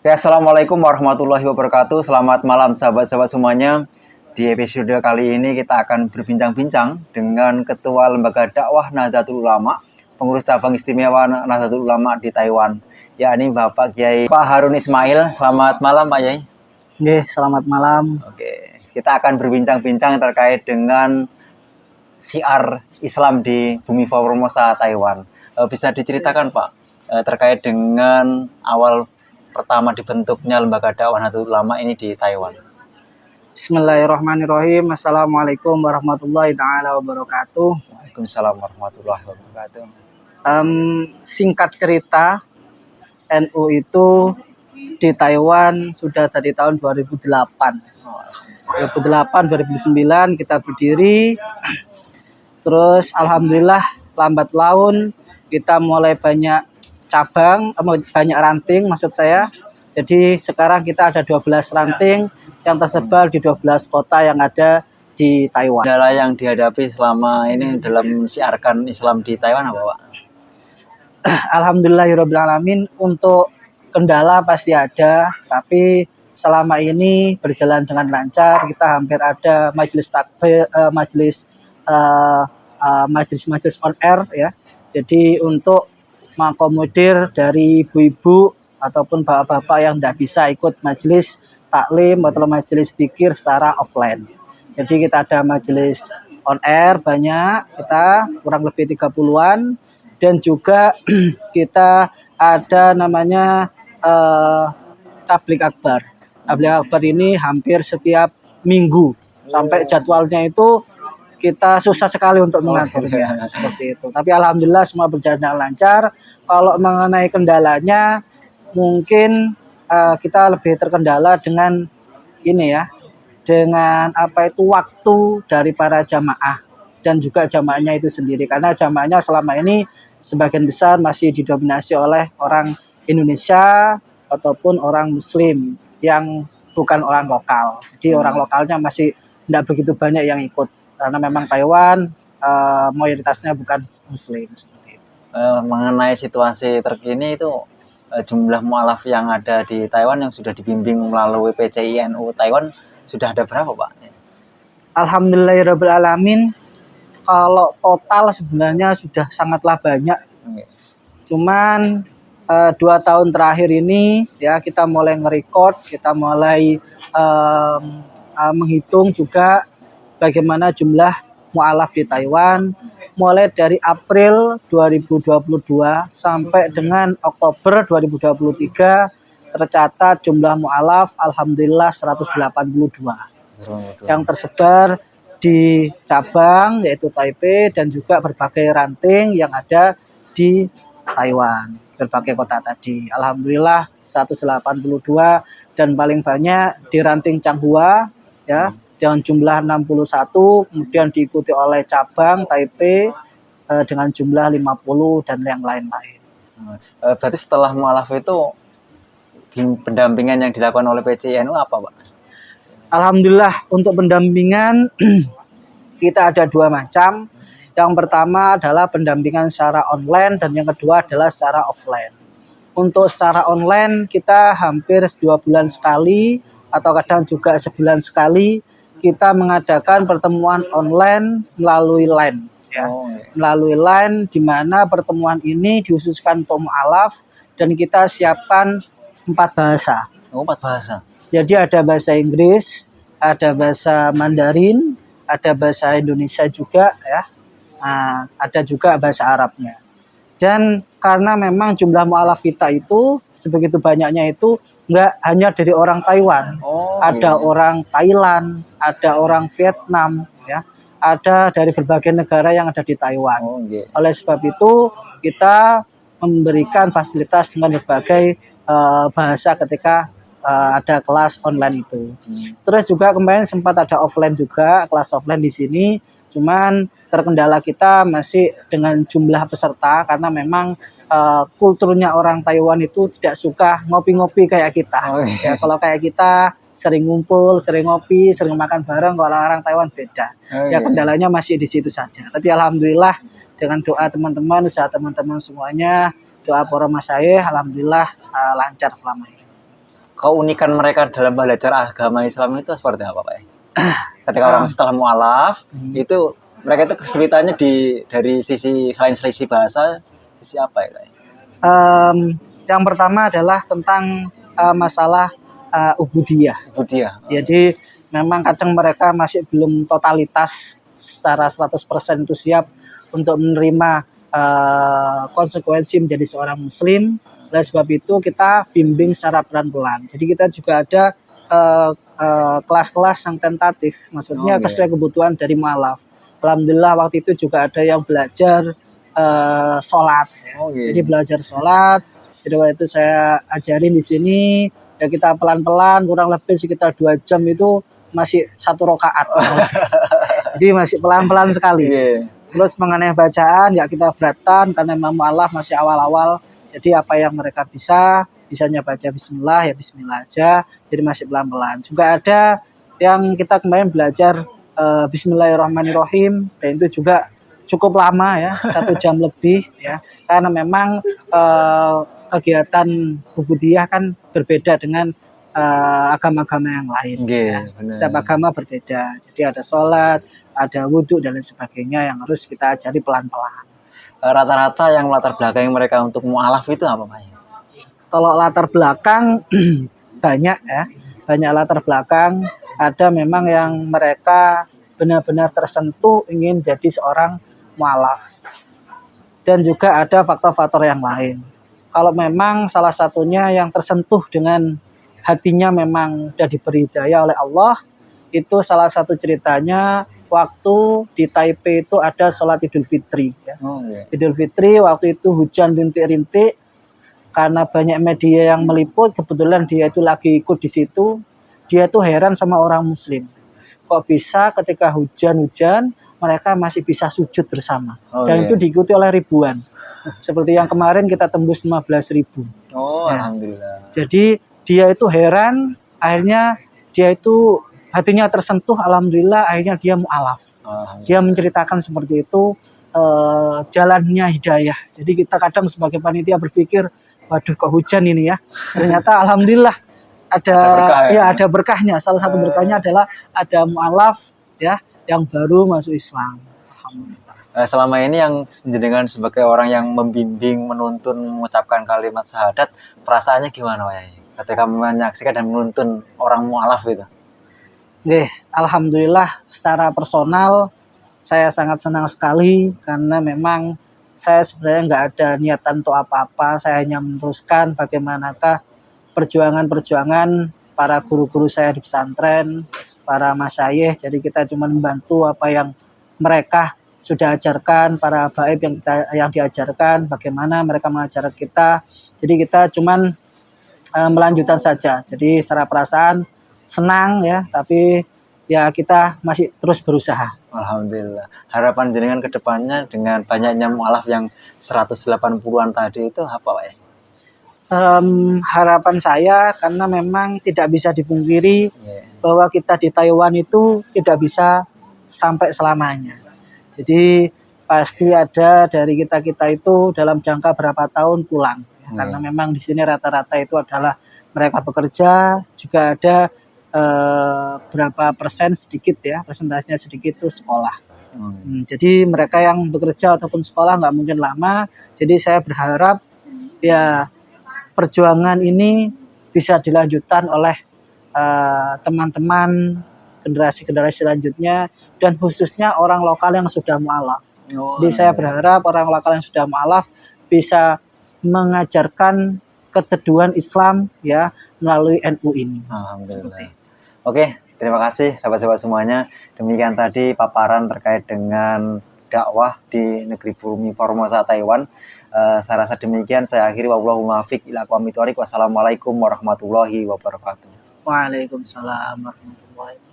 Oke, Assalamualaikum warahmatullahi wabarakatuh. Selamat malam sahabat-sahabat semuanya. Di episode kali ini kita akan berbincang-bincang dengan Ketua Lembaga Dakwah Nahdlatul Ulama, pengurus cabang istimewa Nahdlatul Ulama di Taiwan, yakni Bapak Kiai Pak Harun Ismail. Selamat malam Pak Kiai. Oke, selamat malam. Oke, kita akan berbincang-bincang terkait dengan syiar Islam di Bumi Formosa, Taiwan. Bisa diceritakan Pak terkait dengan awal pertama dibentuknya Lembaga Dakwah Nahdlatul Ulama ini di Taiwan. Bismillahirrahmanirrahim. Assalamualaikum warahmatullahi taala wabarakatuh. Waalaikumsalam warahmatullahi wabarakatuh. Singkat cerita, NU itu di Taiwan sudah dari tahun 2008. 2008-2009 kita berdiri. Terus alhamdulillah lambat laun kita mulai banyak cabang, banyak ranting maksud saya. Jadi sekarang kita ada 12 ranting yang tersebar di 12 kota yang ada di Taiwan. Kendala yang dihadapi selama ini dalam mensiarkan Islam di Taiwan apa Pak? Alhamdulillahirrahmanirrahim. Untuk kendala pasti ada, tapi selama ini berjalan dengan lancar. Kita hampir ada majelis takbir, majelis on air ya. Jadi untuk mengakomodir dari ibu-ibu ataupun bapak-bapak yang tidak bisa ikut majelis taklim atau majelis dzikir secara offline. Jadi kita ada majelis on air banyak, kita kurang lebih 30-an, dan juga kita ada namanya tablik akbar. Tablik akbar ini hampir setiap minggu, sampai jadwalnya itu kita susah sekali untuk mengaturnya seperti itu. Tapi alhamdulillah semua berjalan dengan lancar. Kalau mengenai kendalanya, mungkin kita lebih terkendala dengan ini ya, dengan waktu dari para jamaah dan juga jamaahnya itu sendiri. Karena jamaahnya selama ini sebagian besar masih didominasi oleh orang Indonesia ataupun orang Muslim yang bukan orang lokal. Jadi orang lokalnya masih tidak begitu banyak yang ikut. Karena memang Taiwan mayoritasnya bukan Muslim seperti itu. Mengenai situasi terkini itu jumlah mualaf yang ada di Taiwan yang sudah dibimbing melalui PCI NU Taiwan sudah ada berapa Pak? Alhamdulillahirrahmanirrahim. Kalau total sebenarnya sudah sangatlah banyak. Cuman 2 tahun terakhir ini ya kita mulai nge-record, kita mulai menghitung juga bagaimana jumlah mu'alaf di Taiwan mulai dari April 2022 sampai dengan Oktober 2023 tercatat jumlah mu'alaf alhamdulillah 182 yang tersebar di cabang yaitu Taipei dan juga berbagai ranting yang ada di Taiwan, berbagai kota tadi. Alhamdulillah 182 dan paling banyak di ranting Changhua ya, dengan jumlah 61, kemudian diikuti oleh cabang Taipei dengan jumlah 50 dan yang lain-lain. Berarti setelah mualaf itu pendampingan yang dilakukan oleh PCI NU apa Pak? Alhamdulillah untuk pendampingan kita ada 2 macam. Yang pertama adalah pendampingan secara online dan yang kedua adalah secara offline. Untuk secara online kita hampir 2 bulan sekali atau kadang juga sebulan sekali kita mengadakan pertemuan online melalui line ya. Melalui line di mana pertemuan ini dikhususkan untuk mu'alaf dan kita siapkan 4 bahasa. 4 bahasa. Jadi ada bahasa Inggris, ada bahasa Mandarin, ada bahasa Indonesia juga ya. Nah, ada juga bahasa Arabnya. Dan karena memang jumlah mu'alaf kita itu sebegitu banyaknya itu nggak hanya dari orang Taiwan, ada orang Thailand, ada orang Vietnam, ya, ada dari berbagai negara yang ada di Taiwan. Oleh sebab itu kita memberikan fasilitas dengan berbagai bahasa ketika ada kelas online itu. Terus juga kemarin sempat ada offline juga, kelas offline di sini. Cuman terkendala kita masih dengan jumlah peserta karena memang kulturnya orang Taiwan itu tidak suka ngopi-ngopi kayak kita. Ya, kalau kayak kita sering ngumpul, sering ngopi, sering makan bareng, kalau orang Taiwan beda. Ya kendalanya masih di situ saja. Tapi alhamdulillah dengan doa teman-teman, usaha teman-teman semuanya, doa para masyayikh, alhamdulillah lancar selama ini. keunikan mereka dalam belajar agama Islam itu seperti apa, Pak? Ketika orang setelah mualaf, itu mereka itu kesulitannya dari sisi selain selisih bahasa, sisi apa ya, Pak? Yang pertama adalah tentang masalah ubudiyah. Ubudiyah. Jadi memang kadang mereka masih belum totalitas secara 100% itu siap untuk menerima konsekuensi menjadi seorang muslim. Oleh sebab itu kita bimbing secara pelan-pelan. Jadi kita juga ada kelas-kelas yang tentatif, maksudnya sesuai kebutuhan dari mualaf. Alhamdulillah waktu itu juga ada yang belajar sholat. Jadi belajar sholat. Jadi waktu itu saya ajarin di sini. Ya kita pelan-pelan, kurang lebih sekitar 2 jam itu masih 1 rakaat. Jadi masih pelan-pelan sekali. Terus mengenai bacaan ya kita beratkan karena memang mualaf masih awal-awal. Jadi apa yang mereka bisanya baca bismillah ya bismillah aja. Jadi masih pelan-pelan. Juga ada yang kita kemarin belajar bismillahirrahmanirrahim, dan itu juga cukup lama ya, 1 jam lebih ya. Karena memang kegiatan ubudiyah kan berbeda dengan agama-agama yang lain. Setiap agama berbeda. Jadi ada sholat, ada wudhu dan lain sebagainya yang harus kita ajari pelan-pelan. Rata-rata yang latar belakang mereka untuk mualaf itu apa, Pak? Kalau latar belakang banyak ya, banyak latar belakang. Ada memang yang mereka benar-benar tersentuh ingin jadi seorang mualaf. Dan juga ada faktor-faktor yang lain. Kalau memang salah satunya yang tersentuh dengan hatinya memang sudah diberi hidayah oleh Allah, itu salah satu ceritanya waktu di Taipei itu ada sholat Idul Fitri. Ya. Idul Fitri waktu itu hujan rintik-rintik, karena banyak media yang meliput, kebetulan dia itu lagi ikut di situ. Dia tuh heran sama orang Muslim. Kok bisa ketika hujan-hujan mereka masih bisa sujud bersama. Dan itu diikuti oleh ribuan. Seperti yang kemarin kita tembus 15.000. Alhamdulillah. Jadi dia itu heran, akhirnya dia itu hatinya tersentuh, alhamdulillah akhirnya dia mu'alaf. Dia menceritakan seperti itu, jalannya hidayah. Jadi kita kadang sebagai panitia berpikir, waduh kok hujan ini ya. Ternyata alhamdulillah ada berkahnya. Salah satu berkahnya adalah ada mu'alaf ya yang baru masuk Islam. Alhamdulillah. Selama ini yang dengan sebagai orang yang membimbing, menuntun, mengucapkan kalimat syahadat, perasaannya gimana, Pak? Ketika menyaksikan dan menuntun orang mu'alaf itu? Alhamdulillah secara personal saya sangat senang sekali karena memang saya sebenarnya nggak ada niatan untuk apa-apa. Saya hanya meneruskan bagaimanakah perjuangan-perjuangan para guru-guru saya di pesantren, para masyayikh. Jadi kita cuma membantu apa yang mereka sudah ajarkan, para baib yang diajarkan, bagaimana mereka mengajar kita. Jadi kita cuman melanjutkan saja. Jadi secara perasaan senang ya, tapi ya kita masih terus berusaha. Alhamdulillah. Harapan jenengan ke depannya dengan banyaknya mu'alaf yang 180-an tadi itu apa, Pak? Harapan saya karena memang tidak bisa dipungkiri bahwa kita di Taiwan itu tidak bisa sampai selamanya. Jadi pasti ada dari kita itu dalam jangka berapa tahun pulang. Karena memang di sini rata-rata itu adalah mereka bekerja, juga ada berapa persen sedikit ya, persentasenya sedikit itu sekolah. Jadi mereka yang bekerja ataupun sekolah nggak mungkin lama. Jadi saya berharap ya perjuangan ini bisa dilanjutkan oleh teman-teman generasi-generasi selanjutnya dan khususnya orang lokal yang sudah mu'alaf. Jadi saya berharap orang lokal yang sudah mu'alaf bisa mengajarkan keteduhan Islam ya melalui NU ini. Alhamdulillah. Oke, terima kasih sahabat-sahabat semuanya. Demikian tadi paparan terkait dengan dakwah di negeri bumi Formosa Taiwan. Saya rasa demikian. Saya akhiri wallahul muwaffiq ila aqwamit thoriq. Wassalamualaikum warahmatullahi wabarakatuh. Waalaikumsalam warahmatullahi wabarakatuh.